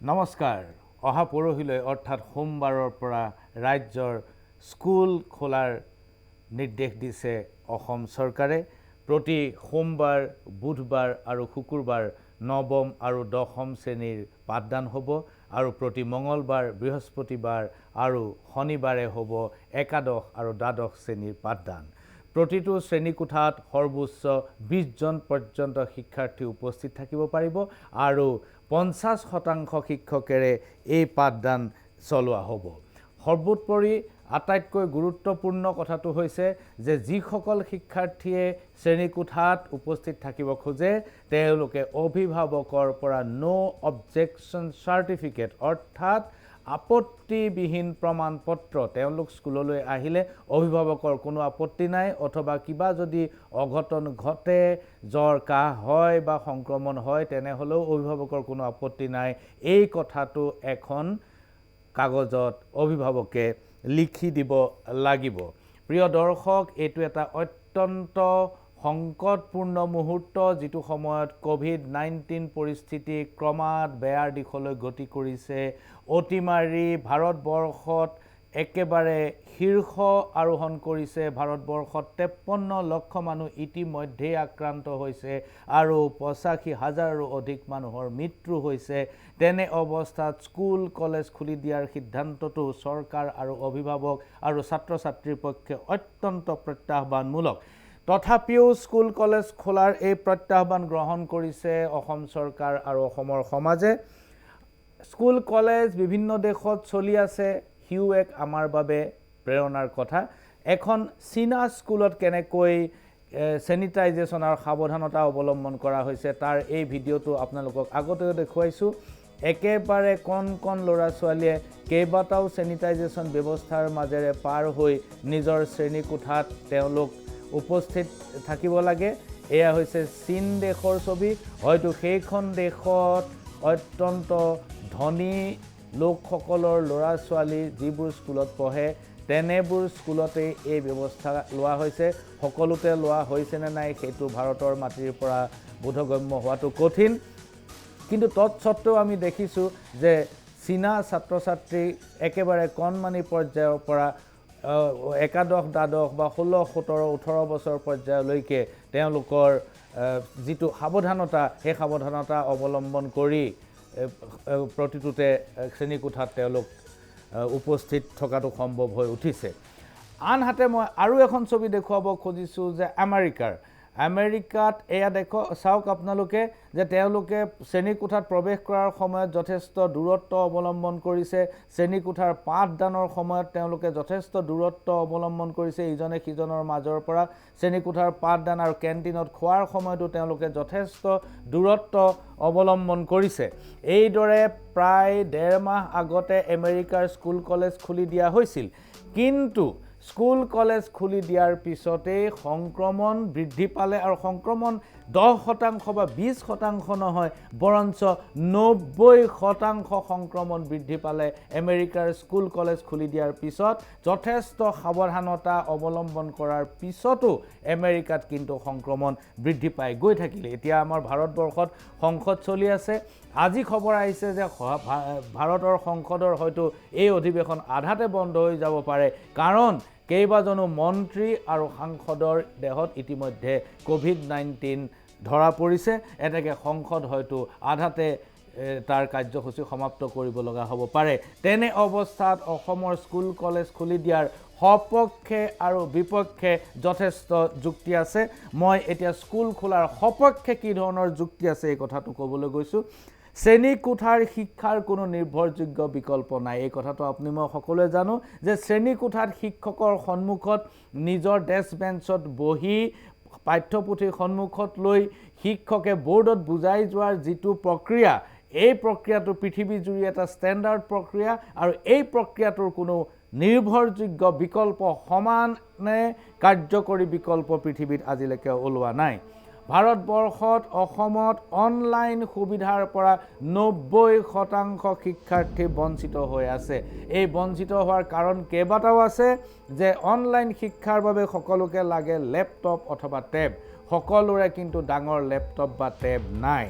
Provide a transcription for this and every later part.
নমস্কাৰ অহা পৰহিলৈ অৰ্থাৎ সোমবাৰৰ পৰা ৰাজ্যৰ স্কুল খোলাৰ নিৰ্দেশ দিছে অসম চৰকাৰে প্ৰতি সোমবাৰ বুধবাৰ আৰু শুকুৰবাৰ নৱম আৰু দশম শ্ৰেণীৰ পাঠদান হ'ব আৰু প্ৰতি মঙ্গলবাৰ বৃহস্পতিবাৰ আৰু শনিবাৰে হ'ব একাদশ আৰু দ্বাদশ শ্ৰেণীৰ পাঠদান প্ৰতিটো শ্ৰেণীকোঠাত সৰ্বোচ্চ 20 জন পৰ্যন্ত শিক্ষাৰ্থী উপস্থিত থাকিব পাৰিব আৰু 50% শিক্ষকেৰে এই পাঠদান চলোৱা হ'ব সৰ্বোপৰি আটাইতকৈ গুৰুত্বপূৰ্ণ কথাটো হৈছে যে যিসকল শিক্ষাৰ্থীয়ে শ্ৰেণীকোঠাত উপস্থিত থাকিব খোজে তেওঁলোকে অভিভাৱকৰ পৰা নো অবজেকশ্যন চাৰ্টিফিকেট অৰ্থাৎ আপত্তিবিহীন প্ৰমাণপত্ৰ তেওঁলোক স্কুললৈ আহিলে অভিভাৱকৰ কোনো আপত্তি নাই অথবা কিবা যদি অঘটন ঘটে জ্বৰ কাহ হয় বা সংক্ৰমণ হয় তেনেহলেও অভিভাৱকৰ কোনো আপত্তি নাই এই কথাটো এখন কাগজত অভিভাৱকে লিখি দিব লাগিব প্ৰিয় দৰ্শক এইটো এটা অত্যন্ত সংকটপূৰ্ণ মুহূৰ্ত যিটো সময়ত কোভিড-19 পৰিস্থিতি ক্ৰমাৎ বেয়াৰ দিশলৈ গতি কৰিছে অতিমাৰী ভাৰতবৰ্ষত একেবাৰে শীৰ্ষ আৰোহণ কৰিছে ভাৰতবৰ্ষত 53 লক্ষ মানুহ ইতিমধ্যে আক্ৰান্ত হৈছে আৰু 85,000ৰো অধিক মানুহৰ মৃত্যু হৈছে তেনে অৱস্থাত স্কুল কলেজ খুলি দিয়াৰ সিদ্ধান্তটো চৰকাৰ আৰু অভিভাৱক আৰু ছাত্ৰ-ছাত্ৰীৰ পক্ষে অত্যন্ত প্ৰত্যাহ্বানমূলক তথাপিও স্কুল কলেজ খোলাৰ এই প্ৰত্যাহ্বান গ্ৰহণ কৰিছে অসম চৰকাৰ আৰু অসমৰ সমাজে স্কুল কলেজ বিভিন্ন দেশত চলি আছে হিউ এক আমাৰ বাবে প্ৰেৰণাৰ কথা এখন চীনা স্কুলত কেনেকৈ স্যানিটাইজেশন আৰু সাৱধানতা অৱলম্বন কৰা হৈছে তাৰ এই ভিডিঅটো আপোনালোকক আগতেও দেখুৱাইছো একেবাৰে কণ ল'ৰা ছোৱালীয়ে কেইবাটাও স্যানিটাইজেশন ব্যৱস্থাৰ মাজেৰে পাৰ হৈ নিজৰ শ্ৰেণী কোঠাত তেওঁলোক উপস্থিত থাকিব লাগে এয়া হৈছে চীন দেশৰ ছবি হয়তো সেইখন দেশত অত্যন্ত ধনী লোকসকলৰ ল'ৰা ছোৱালী যিবোৰ স্কুলত পঢ়ে তেনেবোৰ স্কুলতে এই ব্যৱস্থা লোৱা হৈছে সকলোতে লোৱা হৈছে নে নাই সেইটো ভাৰতৰ মাটিৰ পৰা বোধগম্য হোৱাটো কঠিন কিন্তু তৎসত্ত্বেও আমি দেখিছো যে চীনা ছাত্ৰ-ছাত্ৰী একেবাৰে কণমানি পৰ্যায়ৰ পৰা একাদশ দ্বাদশ বা 16 17 18 বছৰ পৰ্যায়লৈকে তেওঁলোকৰ যিটো সাৱধানতা সেই সাৱধানতা অৱলম্বন কৰি প্ৰতিটোতে শ্ৰেণীকোঠাত তেওঁলোক উপস্থিত থকাটো সম্ভৱ হৈ উঠিছে আনহাতে মই আৰু এখন ছবি দেখুৱাব খুজিছো যে আমেৰিকাত এয়া চাওক আপোনালোকে যে তেওঁলোকে শ্ৰেণীকোঠাত প্ৰৱেশ কৰাৰ সময়ত যথেষ্ট দূৰত্ব অৱলম্বন কৰিছে শ্ৰেণীকোঠাৰ পাঠদানৰ সময়ত তেওঁলোকে যথেষ্ট দূৰত্ব অৱলম্বন কৰিছে ইজনে সিজনৰ মাজৰ পৰা শ্ৰেণীকোঠাৰ পাঠদান আৰু কেন্টিনত খোৱাৰ সময়তো তেওঁলোকে যথেষ্ট দূৰত্ব অৱলম্বন কৰিছে এইদৰে প্ৰায় 1.5 মাহ আগতে আমেৰিকাৰ স্কুল কলেজ খুলি দিয়া হৈছিল কিন্তু স্কুল কলেজ খুলি দিয়াৰ পিছতে সংক্ৰমণ বৃদ্ধি পালে আৰু সংক্ৰমণ 10% বা 20% নহয় বৰঞ্চ 90% সংক্ৰমণ বৃদ্ধি পালে আমেৰিকাৰ স্কুল কলেজ খুলি দিয়াৰ পিছত যথেষ্ট সাৱধানতা অৱলম্বন কৰাৰ পিছতো আমেৰিকাত কিন্তু সংক্ৰমণ বৃদ্ধি পাই গৈ থাকিলে এতিয়া আমাৰ ভাৰতবৰ্ষত সংসদ চলি আছে আজি খবৰ আহিছে যে ভাৰতৰ সংসদৰ হয়তো এই অধিৱেশন আধাতে বন্ধ হৈ যাব পাৰে কাৰণ কেইবাজনো মন্ত্ৰী আৰু সাংসদৰ দেহত ইতিমধ্যে কোভিড-19 ধৰা পৰিছে এতেকে সংসদ হয়তো আধাতে তাৰ কাৰ্যসূচী সমাপ্ত কৰিব লগা হ'ব পাৰে তেনে অৱস্থাত অসমৰ স্কুল কলেজ খুলি দিয়াৰ সপক্ষে আৰু বিপক্ষে যথেষ্ট যুক্তি আছে মই এতিয়া স্কুল খোলাৰ সপক্ষে কি ধৰণৰ যুক্তি আছে এই কথাটো ক'বলৈ গৈছো শ্ৰেণীকোঠাৰ শিক্ষাৰ কোনো নিৰ্ভৰযোগ্য বিকল্প নাই এই কথাটো আপুনি মই সকলোৱে জানো যে শ্ৰেণীকোঠাত শিক্ষকৰ সন্মুখত নিজৰ ডেস্ক বেঞ্চত বহি পাঠ্যপুথিৰ সন্মুখত লৈ শিক্ষকে বোৰ্ডত বুজাই যোৱাৰ যিটো প্ৰক্ৰিয়া এই প্ৰক্ৰিয়াটো পৃথিৱীজুৰি এটা ষ্টেণ্ডাৰ্ড প্ৰক্ৰিয়া আৰু এই প্ৰক্ৰিয়াটোৰ কোনো নিৰ্ভৰযোগ্য বিকল্প সমানে কাৰ্যকৰী বিকল্প পৃথিৱীত আজিলৈকে ওলোৱা নাই ভাৰতবৰ্ষত অসমত অনলাইন সুবিধাৰ পৰা 90% শিক্ষাৰ্থী বঞ্চিত হৈ আছে এই বঞ্চিত হোৱাৰ কাৰণ কেইবাটাও আছে যে অনলাইন শিক্ষাৰ বাবে সকলোকে লাগে ল্যাপটপ অথবা ট্যাব সকলোৰে কিন্তু ডাঙৰ ল্যাপটপ বা ট্যাব নাই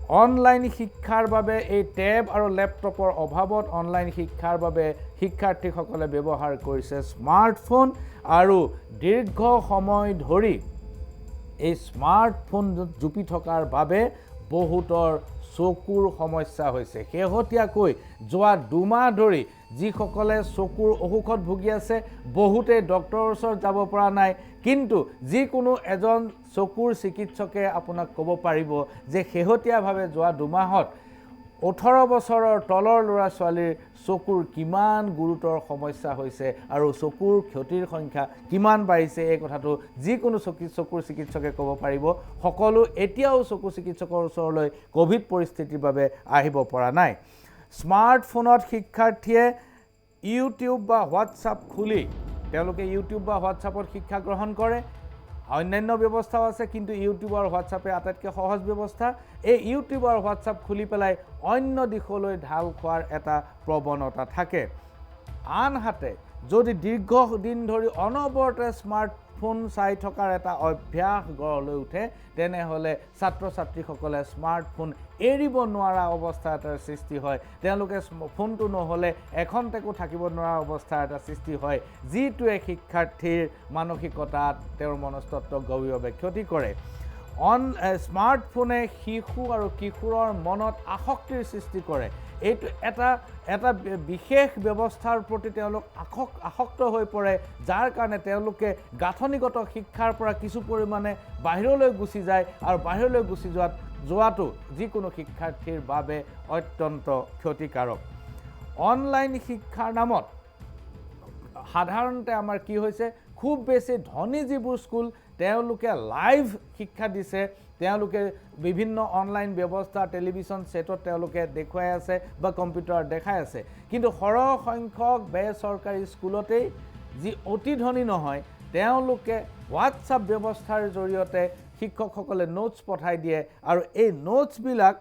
অনলাইন শিক্ষাৰ বাবে এই টেব আৰু লেপটপৰ অভাৱত অনলাইন শিক্ষাৰ বাবে শিক্ষাৰ্থীসকলে ব্যৱহাৰ কৰিছে স্মাৰ্টফোন আৰু দীৰ্ঘ সময় ধৰি এই স্মাৰ্টফোন জুপি থকাৰ বাবে বহুতৰ চকুৰ সমস্যা হৈছে শেহতীয়াকৈ যোৱা 2 মাহ ধৰি যিসকলে চকুৰ অসুখত ভুগি আছে বহুতে ডক্টৰৰ ওচৰত যাব পৰা নাই কিন্তু যিকোনো এজন চকুৰ চিকিৎসকে আপোনাক ক'ব পাৰিব যে শেহতীয়াভাৱে যোৱা 2 মাহত 18 বছৰৰ তলৰ ল'ৰা ছোৱালীৰ চকুৰ কিমান গুৰুতৰ সমস্যা হৈছে আৰু চকুৰ ক্ষতিৰ সংখ্যা কিমান বাঢ়িছে এই কথাটো যিকোনো চকুৰ চিকিৎসকে ক'ব পাৰিব সকলো এতিয়াও চকু চিকিৎসকৰ ওচৰলৈ কোভিড পৰিস্থিতিৰ বাবে আহিব পৰা নাই স্মাৰ্টফোনত শিক্ষাৰ্থীয়ে ইউটিউব বা হোৱাটছআপ খুলি তেওঁলোকে ইউটিউব বা হোৱাটছআপত শিক্ষা গ্ৰহণ কৰে অন্যান্য ব্যৱস্থাও আছে কিন্তু ইউটিউব আৰু হোৱাটছআপে আটাইতকৈ সহজ ব্যৱস্থা এই ইউটিউব আৰু হোৱাটছআপ খুলি পেলাই অন্য দিশলৈ ঢাল খোৱাৰ এটা প্ৰৱণতা থাকে আনহাতে যদি দীৰ্ঘদিন ধৰি অনবৰতে স্মাৰ্টফোন চাই থকাৰ এটা অভ্যাস গঢ় লৈ উঠে তেনেহ'লে ছাত্ৰ ছাত্ৰীসকলে স্মাৰ্টফোন এৰিব নোৱাৰা অৱস্থা এটাৰ সৃষ্টি হয় তেওঁলোকে ফোনটো নহ'লে এখন্তেকো থাকিব নোৱাৰা অৱস্থা এটা সৃষ্টি হয় যিটোৱে শিক্ষাৰ্থীৰ মানসিকতাত তেওঁৰ মনস্তত্বক গভীৰভাৱে ক্ষতি কৰে স্মাৰ্টফোনে শিশু আৰু কিশোৰৰ মনত আসক্তিৰ সৃষ্টি কৰে এইটো এটা বিশেষ ব্যৱস্থাৰ প্ৰতি তেওঁলোক আসক্ত হৈ পৰে যাৰ কাৰণে তেওঁলোকে গাঁথনিগত শিক্ষাৰ পৰা কিছু পৰিমাণে বাহিৰলৈ গুচি যায় আৰু বাহিৰলৈ গুচি যোৱাটো যিকোনো শিক্ষাৰ্থীৰ বাবে অত্যন্ত ক্ষতিকাৰক অনলাইন শিক্ষাৰ নামত সাধাৰণতে আমাৰ কি হৈছে খুব বেছি ধনী যিবোৰ স্কুল তেওঁলোকে লাইভ শিক্ষা দিছে তেওঁলোকে বিভিন্ন অনলাইন ব্যৱস্থা টেলিভিছন সেটত তেওঁলোকে দেখুৱাই আছে বা কম্পিউটাৰ দেখাই আছে কিন্তু সৰহ সংখ্যক বেচৰকাৰী স্কুলতেই যি অতি ধনী নহয় তেওঁলোকে হোৱাটছআপ ব্যৱস্থাৰ জৰিয়তে শিক্ষকসকলে নোটছ পঠাই দিয়ে আৰু এই নোটছবিলাক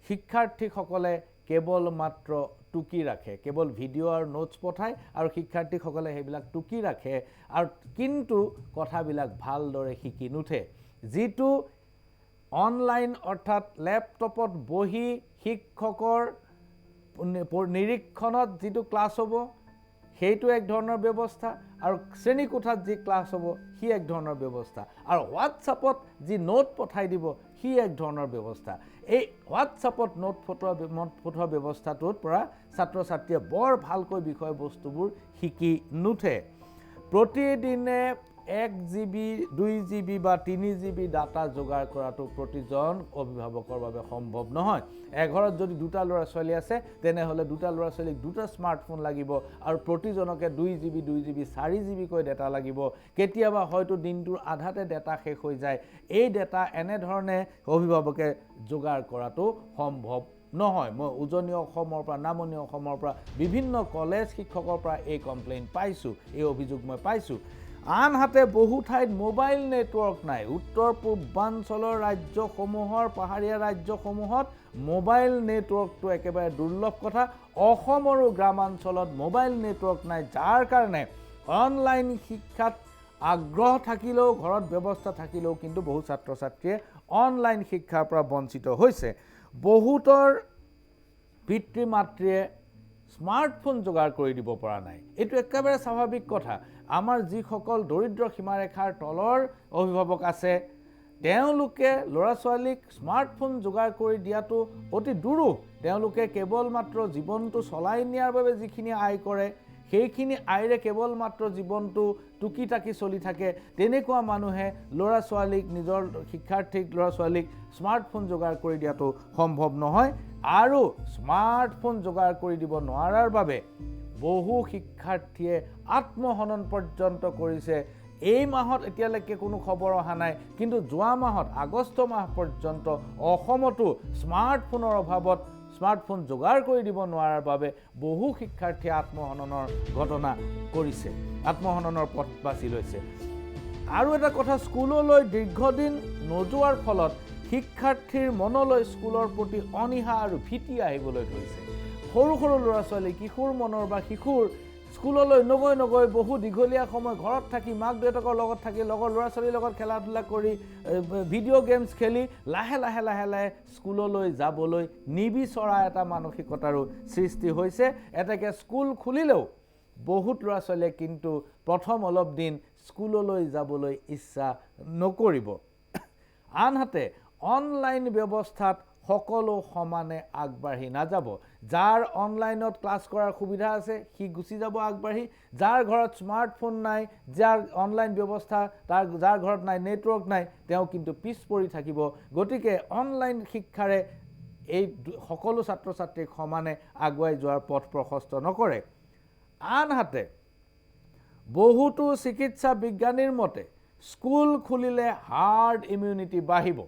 শিক্ষাৰ্থীসকলে কেৱল মাত্ৰ টুকি ৰাখে কেৱল ভিডিঅ' আৰু নোটছ পঠায় আৰু শিক্ষাৰ্থীসকলে সেইবিলাক টুকি ৰাখে আৰু কিন্তু কথাবিলাক ভালদৰে শিকি নুঠে যিটো অনলাইন অৰ্থাৎ লেপটপত বহি শিক্ষকৰ নিৰীক্ষণত যিটো ক্লাছ হ'ব সেইটো এক ধৰণৰ ব্যৱস্থা আৰু শ্ৰেণীকোঠাত যি ক্লাছ হ'ব সি এক ধৰণৰ ব্যৱস্থা আৰু হোৱাটছআপত যি নোট পঠাই দিব সি এক ধৰণৰ ব্যৱস্থা এই হোৱাটছআপত নোট পঠোৱা ব্যৱস্থাটোৰ পৰা ছাত্ৰ ছাত্ৰীয়ে বৰ ভালকৈ বিষয়বস্তুবোৰ শিকি নুঠে প্ৰতিদিনে 1 GB 2 GB বা 3 GB ডাটা যোগাৰ কৰাটো প্ৰতিজন অভিভাৱকৰ বাবে সম্ভৱ নহয় এঘৰত যদি দুটা ল'ৰা ছোৱালী আছে তেনেহ'লে দুটা ল'ৰা ছোৱালীক দুটা স্মাৰ্টফোন লাগিব আৰু প্ৰতিজনকে 2 GB 2 GB 4 GB কৈ ডাটা লাগিব কেতিয়াবা হয়তো দিনটোৰ আধাতে ডাটা শেষ হৈ যায় এই ডাটা এনেধৰণে অভিভাৱকে যোগাৰ কৰাটো সম্ভৱ নহয় মই উজনি অসমৰ পৰা নামনি অসমৰ পৰা বিভিন্ন কলেজ শিক্ষকৰ পৰা এই কমপ্লেইন পাইছোঁ এই অভিযোগ মই পাইছোঁ আনহাতে বহু ঠাইত মোবাইল নেটৱৰ্ক নাই উত্তৰ পূৰ্বাঞ্চলৰ ৰাজ্যসমূহৰ পাহাৰীয়া ৰাজ্যসমূহত মোবাইল নেটৱৰ্কটো একেবাৰে দুৰ্লভ কথা অসমৰো গ্ৰামাঞ্চলত মোবাইল নেটৱৰ্ক নাই যাৰ কাৰণে অনলাইন শিক্ষাত আগ্ৰহ থাকিলেও ঘৰত ব্যৱস্থা থাকিলেও কিন্তু বহু ছাত্ৰ ছাত্ৰীয়ে অনলাইন শিক্ষাৰ পৰা বঞ্চিত হৈছে বহুতৰ পিতৃ মাতৃয়ে স্মাৰ্টফোন যোগাৰ কৰি দিব পৰা নাই এইটো একেবাৰে স্বাভাৱিক কথা আমাৰ যিসকল দৰিদ্ৰ সীমাৰেখাৰ তলৰ অভিভাৱক আছে তেওঁলোকে ল'ৰা ছোৱালীক স্মাৰ্টফোন যোগাৰ কৰি দিয়াটো অতি দুৰূহ তেওঁলোকে কেৱল মাত্ৰ জীৱনটো চলাই নিয়াৰ বাবে যিখিনি আয় কৰে সেইখিনি আয়ৰে কেৱল মাত্ৰ জীৱনটো টুকি টাকি চলি থাকে তেনেকুৱা মানুহে ল'ৰা ছোৱালীক নিজৰ শিক্ষাৰ্থীক ল'ৰা ছোৱালীক স্মাৰ্টফোন যোগাৰ কৰি দিয়াটো সম্ভৱ নহয় আৰু স্মাৰ্টফোন যোগাৰ কৰি দিব নোৱাৰাৰ বাবে বহু শিক্ষাৰ্থীয়ে আত্মহনন পৰ্যন্ত কৰিছে এই মাহত এতিয়ালৈকে কোনো খবৰ অহা নাই কিন্তু যোৱা মাহত আগষ্ট মাহ পৰ্যন্ত অসমতো স্মাৰ্টফোনৰ অভাৱত স্মাৰ্টফোন যোগাৰ কৰি দিব নোৱাৰাৰ বাবে বহু শিক্ষাৰ্থীয়ে আত্মহননৰ ঘটনা কৰিছে আত্মহননৰ পথ বাছি লৈছে আৰু এটা কথা স্কুললৈ দীৰ্ঘদিন নোযোৱাৰ ফলত শিক্ষাৰ্থীৰ মনলৈ স্কুলৰ প্ৰতি অনীহা আৰু ভীতি আহিবলৈ ধৰিছে সৰু সৰু ল'ৰা ছোৱালী কিশোৰ মনৰ বা শিশুৰ স্কুললৈ নগৈ বহু দীঘলীয়া সময় ঘৰত থাকি মাক দেউতাকৰ লগত থাকি লগৰ ল'ৰা ছোৱালীৰ লগত খেলা ধূলা কৰি ভিডিঅ' গেমছ খেলি লাহে লাহে স্কুললৈ যাবলৈ নিবিচৰা এটা মানসিকতাৰো সৃষ্টি হৈছে। এতেকে স্কুল খুলিলেও বহুত ল'ৰা ছোৱালীয়ে কিন্তু প্ৰথম অলপ দিন স্কুললৈ যাবলৈ ইচ্ছা নকৰিব। আনহাতে অনলাইন ব্যৱস্থাত সকলো সমানে আগবাঢ়ি নাযাব। যাৰ অনলাইনত ক্লাছ কৰাৰ সুবিধা আছে সি গুচি যাব আগবাঢ়ি, যাৰ ঘৰত স্মাৰ্টফোন নাই, যাৰ অনলাইন ব্যৱস্থা যাৰ ঘৰত নাই, নেটৱৰ্ক নাই, তেওঁ কিন্তু পিছ পৰি থাকিব। গতিকে অনলাইন শিক্ষাৰে এই সকলো ছাত্ৰ ছাত্ৰীক সমানে আগুৱাই যোৱাৰ পথ প্ৰশস্ত নকৰে। আনহাতে বহুতো চিকিৎসা বিজ্ঞানীৰ মতে স্কুল খুলিলে হাৰ্ড ইমিউনিটি বাঢ়িব।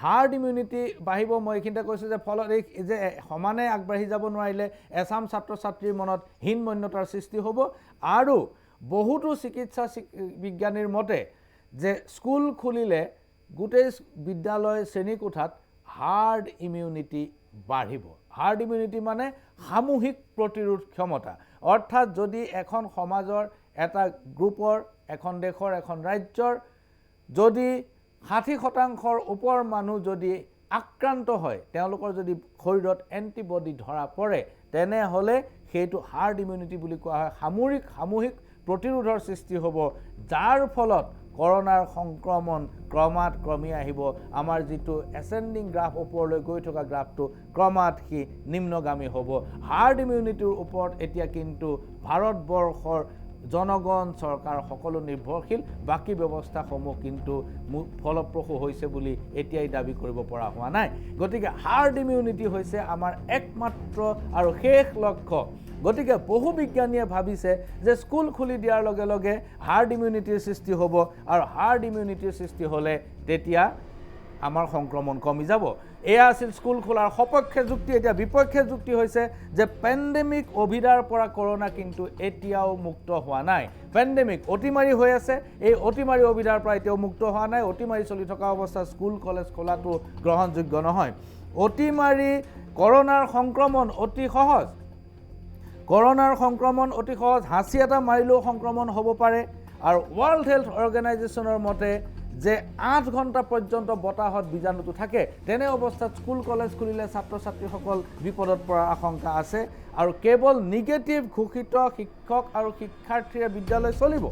হাৰ্ড ইমিউনিটি বাঢ়িব মই এইখিনিতে কৈছোঁ যে ফলত এই যে সমানে আগবাঢ়ি যাব নোৱাৰিলে এচাম ছাত্ৰ ছাত্ৰীৰ মনত হীনমন্যতাৰ সৃষ্টি হ'ব। আৰু বহুতো চিকিৎসা বিজ্ঞানীৰ মতে যে স্কুল খুলিলে গোটেই বিদ্যালয় শ্ৰেণীকোঠাত হাৰ্ড ইমিউনিটি বাঢ়িব। হাৰ্ড ইমিউনিটি মানে সামূহিক প্ৰতিৰোধ ক্ষমতা। অৰ্থাৎ যদি এখন সমাজৰ এটা গ্ৰুপৰ, এখন দেশৰ, এখন ৰাজ্যৰ যদি 60% ওপৰ মানুহ যদি আক্ৰান্ত হয়, তেওঁলোকৰ যদি শৰীৰত এণ্টিবডি ধৰা পৰে, তেনেহ'লে সেইটো হাৰ্ড ইমিউনিটি বুলি কোৱা হয়। সামূহিক প্ৰতিৰোধৰ সৃষ্টি হ'ব, যাৰ ফলত কৰোনাৰ সংক্ৰমণ ক্ৰমাৎ কমি আহিব। আমাৰ যিটো এচেণ্ডিং গ্ৰাফ ওপৰলৈ গৈ থকা গ্ৰাফটো ক্ৰমাৎ সি নিম্নগামী হ'ব। হাৰ্ড ইমিউনিটিৰ ওপৰত এতিয়া কিন্তু ভাৰতবৰ্ষৰ জনগণ, চৰকাৰ সকলো নিৰ্ভৰশীল। বাকী ব্যৱস্থাসমূহ কিন্তু ফলপ্ৰসূ হৈছে বুলি এতিয়াই দাবী কৰিব পৰা হোৱা নাই। গতিকে হাৰ্ড ইমিউনিটি হৈছে আমাৰ একমাত্ৰ আৰু শেষ লক্ষ্য। গতিকে বহু বিজ্ঞানীয়ে ভাবিছে যে স্কুল খুলি দিয়াৰ লগে লগে হাৰ্ড ইমিউনিটিৰ সৃষ্টি হ'ব, আৰু হাৰ্ড ইমিউনিটিৰ সৃষ্টি হ'লে তেতিয়া আমাৰ সংক্ৰমণ কমি যাব। এয়া আছিল স্কুল খোলাৰ সপক্ষে যুক্তি। এতিয়া বিপক্ষে যুক্তি হৈছে যে পেণ্ডেমিক অভিধাৰ পৰা কৰোনা কিন্তু এতিয়াও মুক্ত হোৱা নাই। পেণ্ডেমিক অতিমাৰী হৈ আছে, এই অতিমাৰী অভিধাৰ পৰা এতিয়াও মুক্ত হোৱা নাই। অতিমাৰী চলি থকা অৱস্থাত স্কুল কলেজ খোলাটো গ্ৰহণযোগ্য নহয়। অতিমাৰী কৰোনাৰ সংক্ৰমণ অতি সহজ, হাঁচি এটা মাৰিলেও সংক্ৰমণ হ'ব পাৰে। আৰু ৱৰ্ল্ড হেল্থ অৰ্গেনাইজেশ্যনৰ মতে যে 8 ঘণ্টা পৰ্যন্ত বতাহত বীজাণুটো থাকে। তেনে অৱস্থাত স্কুল কলেজ খুলিলে ছাত্ৰ ছাত্ৰীসকল বিপদত পৰাৰ আশংকা আছে। আৰু কেৱল নিগেটিভ ঘোষিত শিক্ষক আৰু শিক্ষাৰ্থীৰে বিদ্যালয় চলিব,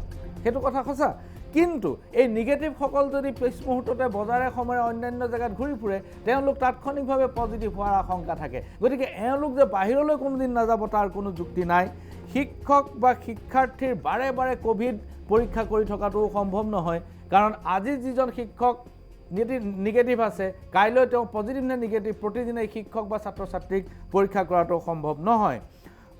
সেইটো কথা সঁচা। কিন্তু এই নিগেটিভসকল যদি পিছ মুহূৰ্ততে বজাৰে সময়ে অন্যান্য জেগাত ঘূৰি ফুৰে, তেওঁলোক তাৎক্ষণিকভাৱে পজিটিভ হোৱাৰ আশংকা থাকে। গতিকে এওঁলোক যে বাহিৰলৈ কোনোদিন নাযাব তাৰ কোনো যুক্তি নাই। শিক্ষক বা শিক্ষাৰ্থীৰ বাৰে বাৰে ক'ভিড পৰীক্ষা কৰি থকাটোও সম্ভৱ নহয়, কাৰণ আজি যিজন শিক্ষক নিগেটিভ আছে, কাইলৈ তেওঁ পজিটিভ নে নিগেটিভ প্ৰতিদিনে শিক্ষক বা ছাত্ৰ ছাত্ৰীক পৰীক্ষা কৰাটো সম্ভৱ নহয়।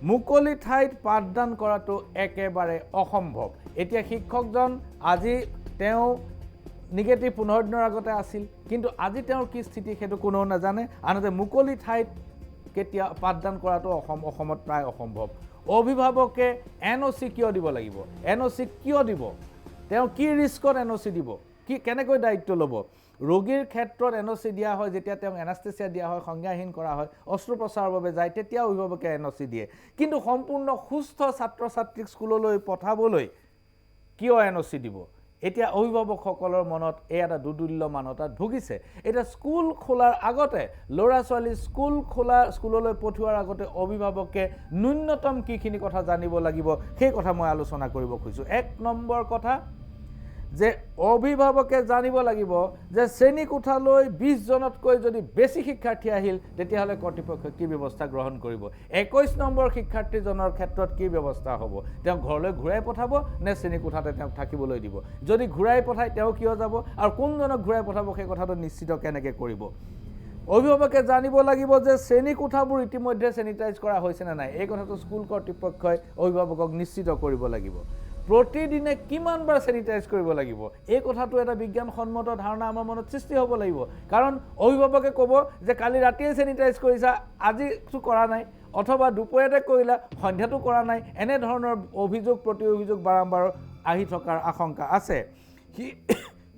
মুকলি ঠাইত পাঠদান কৰাটো একেবাৰে অসম্ভৱ। এতিয়া শিক্ষকজন আজি তেওঁ নিগেটিভ 15 দিনৰ আগতে আছিল, কিন্তু আজি তেওঁৰ কি স্থিতি সেইটো কোনেও নাজানে। আনহাতে মুকলি ঠাইত কেতিয়া পাঠদান কৰাটো অসমত প্ৰায় অসম্ভৱ। অভিভাৱকে NOC কিয় দিব লাগিব? NOC কিয় দিব? তেওঁ কি ৰিস্কত NOC দিব? কেনেকৈ দায়িত্ব ল'ব? ৰোগীৰ ক্ষেত্ৰত NOC দিয়া হয় যেতিয়া তেওঁক এনাস্থেচিয়া দিয়া হয়, সংজ্ঞাহীন কৰা হয়, অস্ত্ৰোপচাৰৰ বাবে যায়, তেতিয়া অভিভাৱকে NOC দিয়ে। কিন্তু সম্পূৰ্ণ সুস্থ ছাত্ৰ ছাত্ৰীক স্কুললৈ পঠাবলৈ কিয় NOC দিব? এতিয়া অভিভাৱকসকলৰ মনত এই এটা দুদুল্যমানতাত ভুগিছে। এতিয়া স্কুল খোলাৰ আগতে ল'ৰা ছোৱালী স্কুললৈ পঠোৱাৰ আগতে অভিভাৱকে ন্যূনতম কিখিনি কথা জানিব লাগিব, সেই কথা মই আলোচনা কৰিব খুজিছোঁ। 1 নম্বৰ কথা যে অভিভাৱকে জানিব লাগিব যে শ্ৰেণীকোঠালৈ 20 জনতকৈ যদি বেছি শিক্ষাৰ্থী আহিল তেতিয়াহ'লে কৰ্তৃপক্ষই কি ব্যৱস্থা গ্ৰহণ কৰিব। 21 নম্বৰ শিক্ষাৰ্থীজনৰ ক্ষেত্ৰত কি ব্যৱস্থা হ'ব? তেওঁ ঘৰলৈ ঘূৰাই পঠাব নে শ্ৰেণীকোঠাতে তেওঁক থাকিবলৈ দিব? যদি ঘূৰাই পঠায় তেওঁ কিয় যাব, আৰু কোনজনক ঘূৰাই পঠাব সেই কথাটো নিশ্চিত কেনেকৈ কৰিব? অভিভাৱকে জানিব লাগিব যে শ্ৰেণীকোঠাবোৰ ইতিমধ্যে চেনিটাইজ কৰা হৈছে নে নাই। এই কথাটো স্কুল কৰ্তৃপক্ষই অভিভাৱকক নিশ্চিত কৰিব লাগিব। প্ৰতিদিনে কিমানবাৰ চেনিটাইজ কৰিব লাগিব, এই কথাটো এটা বিজ্ঞানসন্মত ধাৰণা আমাৰ মনত সৃষ্টি হ'ব লাগিব। কাৰণ অভিভাৱকে ক'ব যে কালি ৰাতিয়ে চেনিটাইজ কৰিছা, আজিতো কৰা নাই, অথবা দুপৰীয়াতে কৰিলা, সন্ধ্যাটো কৰা নাই। এনেধৰণৰ অভিযোগ প্ৰতি অভিযোগ বাৰম্বাৰ আহি থকাৰ আশংকা আছে।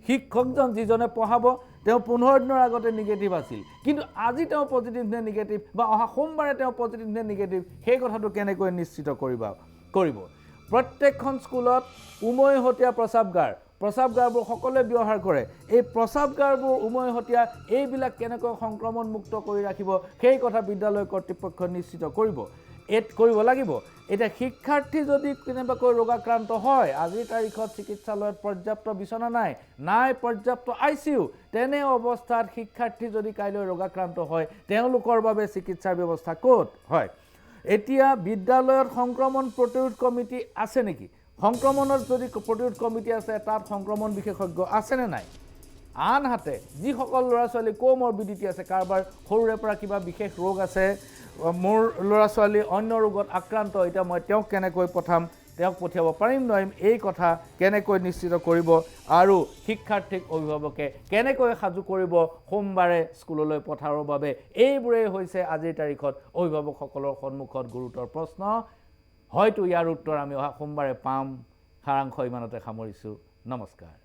শিক্ষকজন যিজনে পঢ়াব তেওঁ 15 দিনৰ আগতে নিগেটিভ আছিল কিন্তু আজি তেওঁ পজিটিভ নে নিগেটিভ বা অহা সোমবাৰে তেওঁ পজিটিভ নে নিগেটিভ সেই কথাটো কেনেকৈ নিশ্চিত কৰিব প্ৰত্যেকখন স্কুলত উমৈহতীয়া প্ৰস্ৰাৱগাৰবোৰ সকলোৱে ব্যৱহাৰ কৰে এই প্ৰস্ৰাৱগাৰবোৰ উমৈহতীয়া এইবিলাক কেনেকৈ সংক্ৰমণমুক্ত কৰি ৰাখিব সেই কথা বিদ্যালয় কৰ্তৃপক্ষ নিশ্চিত কৰিব লাগিব এটা শিক্ষাৰ্থী যদি কেনেবাকৈ ৰোগাক্ৰান্ত হয় আজিৰ তাৰিখত চিকিৎসালয়ত পৰ্যাপ্ত বিছনা নাই পৰ্যাপ্ত আইচিইউ তেনে অৱস্থাত শিক্ষাৰ্থী যদি কাইলৈ ৰোগাক্ৰান্ত হয় তেওঁলোকৰ বাবে চিকিৎসাৰ ব্যৱস্থা ক'ত হয় এতিয়া বিদ্যালয়ত সংক্ৰমণ প্ৰতিৰোধ কমিটি আছে নেকি সংক্ৰমণৰ যদি প্ৰতিৰোধ কমিটি আছে তাত সংক্ৰমণ বিশেষজ্ঞ আছে নে নাই আনহাতে যিসকল ল'ৰা ছোৱালী কোমৰবিডিটি আছে কাৰোবাৰ সৰুৰে পৰা কিবা বিশেষ ৰোগ আছে মোৰ ল'ৰা ছোৱালী অন্য ৰোগত আক্ৰান্ত এতিয়া মই তেওঁক কেনেকৈ পঠিয়াব পাৰিম নোৱাৰিম এই কথা কেনেকৈ নিশ্চিত কৰিব আৰু শিক্ষাৰ্থীক অভিভাৱকে কেনেকৈ সাজু কৰিব সোমবাৰে স্কুললৈ পঠাবৰ বাবে এইবোৰেই হৈছে আজিৰ তাৰিখত অভিভাৱকসকলৰ সন্মুখত গুৰুতৰ প্ৰশ্ন হয়তো ইয়াৰ উত্তৰ আমি অহা সোমবাৰে পাম সাৰাংশ ইমানতে সামৰিছোঁ নমস্কাৰ